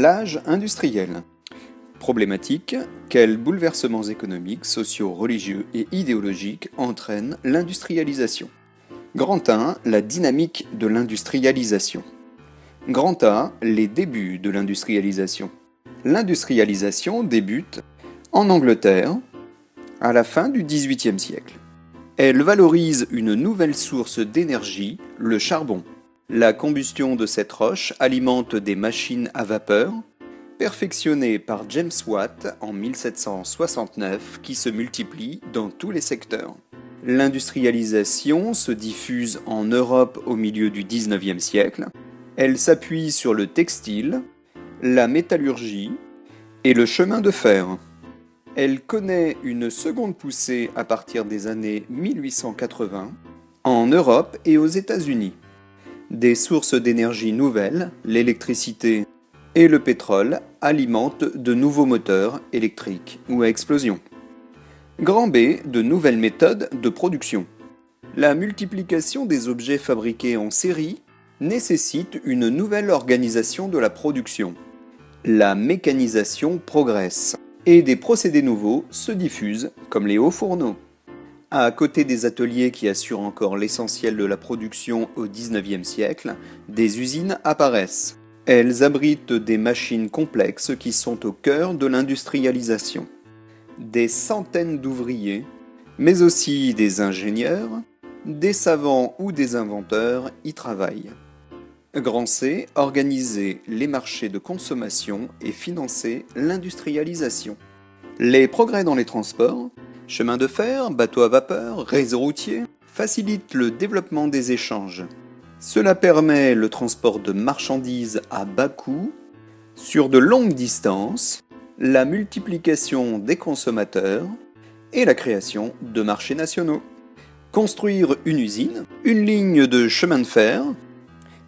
L'âge industriel. Problématique, quels bouleversements économiques, sociaux, religieux et idéologiques entraînent l'industrialisation? Grand 1, la dynamique de l'industrialisation. Grand A, les débuts de l'industrialisation. L'industrialisation débute en Angleterre à la fin du XVIIIe siècle. Elle valorise une nouvelle source d'énergie, le charbon. La combustion de cette roche alimente des machines à vapeur, perfectionnées par James Watt en 1769, qui se multiplient dans tous les secteurs. L'industrialisation se diffuse en Europe au milieu du XIXe siècle. Elle s'appuie sur le textile, la métallurgie et le chemin de fer. Elle connaît une seconde poussée à partir des années 1880 en Europe et aux États-Unis. Des sources d'énergie nouvelles, l'électricité et le pétrole, alimentent de nouveaux moteurs électriques ou à explosion. Grand B, de nouvelles méthodes de production. La multiplication des objets fabriqués en série nécessite une nouvelle organisation de la production. La mécanisation progresse et des procédés nouveaux se diffusent, comme les hauts fourneaux. À côté des ateliers qui assurent encore l'essentiel de la production au XIXe siècle, des usines apparaissent. Elles abritent des machines complexes qui sont au cœur de l'industrialisation. Des centaines d'ouvriers, mais aussi des ingénieurs, des savants ou des inventeurs y travaillent. Grand C, organiser les marchés de consommation et financer l'industrialisation. Les progrès dans les transports, chemins de fer, bateaux à vapeur, réseaux routiers, facilitent le développement des échanges. Cela permet le transport de marchandises à bas coût, sur de longues distances, la multiplication des consommateurs et la création de marchés nationaux. Construire une usine, une ligne de chemin de fer,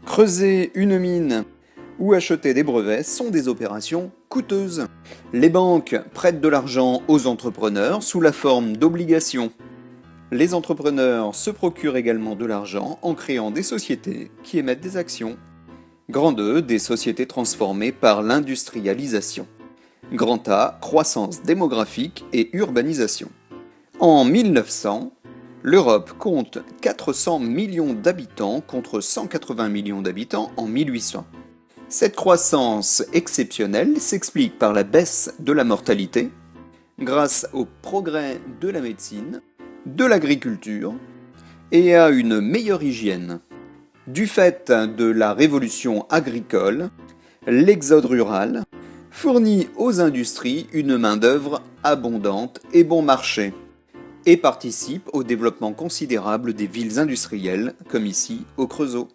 creuser une mine ou acheter des brevets sont des opérations coûteuses. Les banques prêtent de l'argent aux entrepreneurs sous la forme d'obligations. Les entrepreneurs se procurent également de l'argent en créant des sociétés qui émettent des actions. Grand 2, des sociétés transformées par l'industrialisation. Grand A, croissance démographique et urbanisation. En 1900, l'Europe compte 400 millions d'habitants contre 180 millions d'habitants en 1800. Cette croissance exceptionnelle s'explique par la baisse de la mortalité, grâce au progrès de la médecine, de l'agriculture et à une meilleure hygiène. Du fait de la révolution agricole, l'exode rural fournit aux industries une main-d'œuvre abondante et bon marché, et participe au développement considérable des villes industrielles, comme ici au Creusot.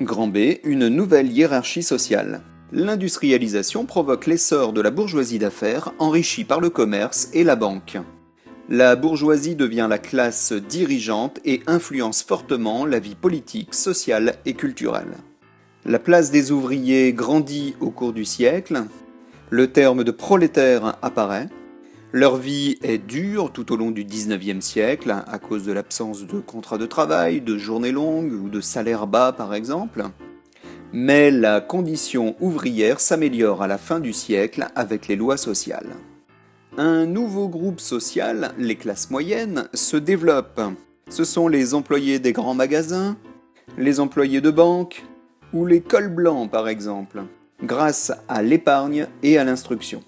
Grand B, une nouvelle hiérarchie sociale. L'industrialisation provoque l'essor de la bourgeoisie d'affaires enrichie par le commerce et la banque. La bourgeoisie devient la classe dirigeante et influence fortement la vie politique, sociale et culturelle. La place des ouvriers grandit au cours du siècle, le terme de prolétaire apparaît, leur vie est dure tout au long du XIXe siècle à cause de l'absence de contrats de travail, de journées longues ou de salaires bas par exemple. Mais la condition ouvrière s'améliore à la fin du siècle avec les lois sociales. Un nouveau groupe social, les classes moyennes, se développe. Ce sont les employés des grands magasins, les employés de banque ou les cols blancs par exemple, grâce à l'épargne et à l'instruction.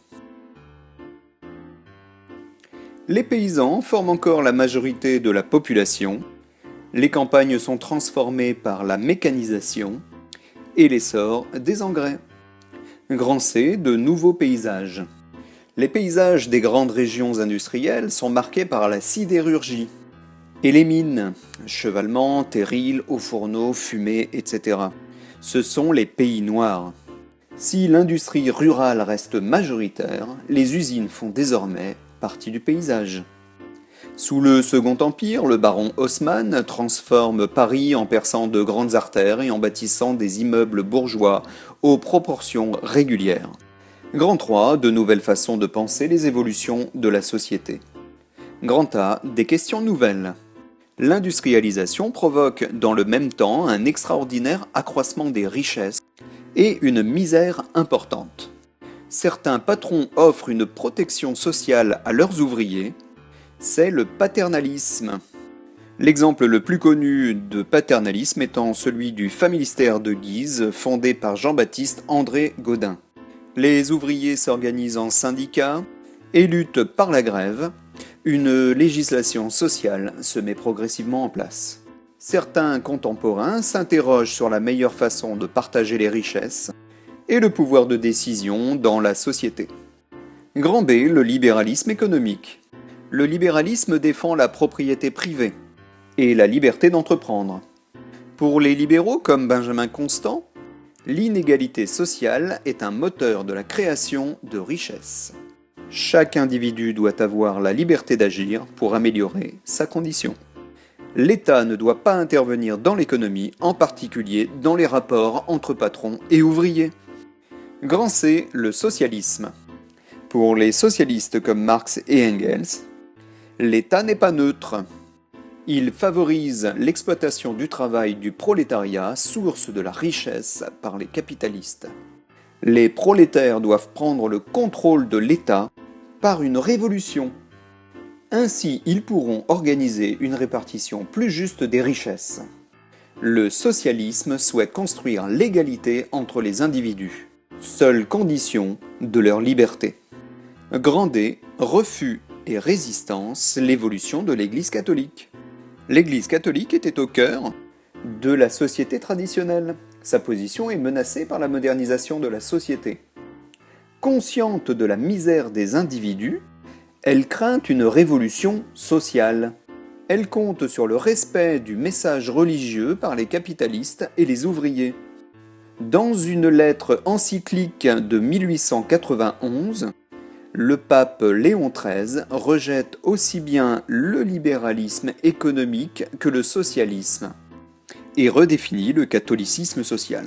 Les paysans forment encore la majorité de la population, les campagnes sont transformées par la mécanisation et l'essor des engrais. Grand C, de nouveaux paysages. Les paysages des grandes régions industrielles sont marqués par la sidérurgie et les mines, chevalement, terrils, hauts fourneaux, fumée, etc. Ce sont les pays noirs. Si l'industrie rurale reste majoritaire, les usines font désormais partie du paysage. Sous le Second Empire, le baron Haussmann transforme Paris en perçant de grandes artères et en bâtissant des immeubles bourgeois aux proportions régulières. Grand 3, de nouvelles façons de penser les évolutions de la société. Grand A, des questions nouvelles. L'industrialisation provoque dans le même temps un extraordinaire accroissement des richesses et une misère importante. Certains patrons offrent une protection sociale à leurs ouvriers, c'est le paternalisme. L'exemple le plus connu de paternalisme étant celui du Familistère de Guise, fondé par Jean-Baptiste André Gaudin. Les ouvriers s'organisent en syndicats et luttent par la grève. Une législation sociale se met progressivement en place. Certains contemporains s'interrogent sur la meilleure façon de partager les richesses et le pouvoir de décision dans la société. Grand B, le libéralisme économique. Le libéralisme défend la propriété privée et la liberté d'entreprendre. Pour les libéraux comme Benjamin Constant, l'inégalité sociale est un moteur de la création de richesses. Chaque individu doit avoir la liberté d'agir pour améliorer sa condition. L'État ne doit pas intervenir dans l'économie, en particulier dans les rapports entre patrons et ouvriers. Grand C, le socialisme. Pour les socialistes comme Marx et Engels, l'État n'est pas neutre. Il favorise l'exploitation du travail du prolétariat, source de la richesse, par les capitalistes. Les prolétaires doivent prendre le contrôle de l'État par une révolution. Ainsi, ils pourront organiser une répartition plus juste des richesses. Le socialisme souhaite construire l'égalité entre les individus, seule condition de leur liberté. Grand D, refus et résistance, l'évolution de l'Église catholique. L'Église catholique était au cœur de la société traditionnelle. Sa position est menacée par la modernisation de la société. Consciente de la misère des individus, elle craint une révolution sociale. Elle compte sur le respect du message religieux par les capitalistes et les ouvriers. Dans une lettre encyclique de 1891, le pape Léon XIII rejette aussi bien le libéralisme économique que le socialisme et redéfinit le catholicisme social.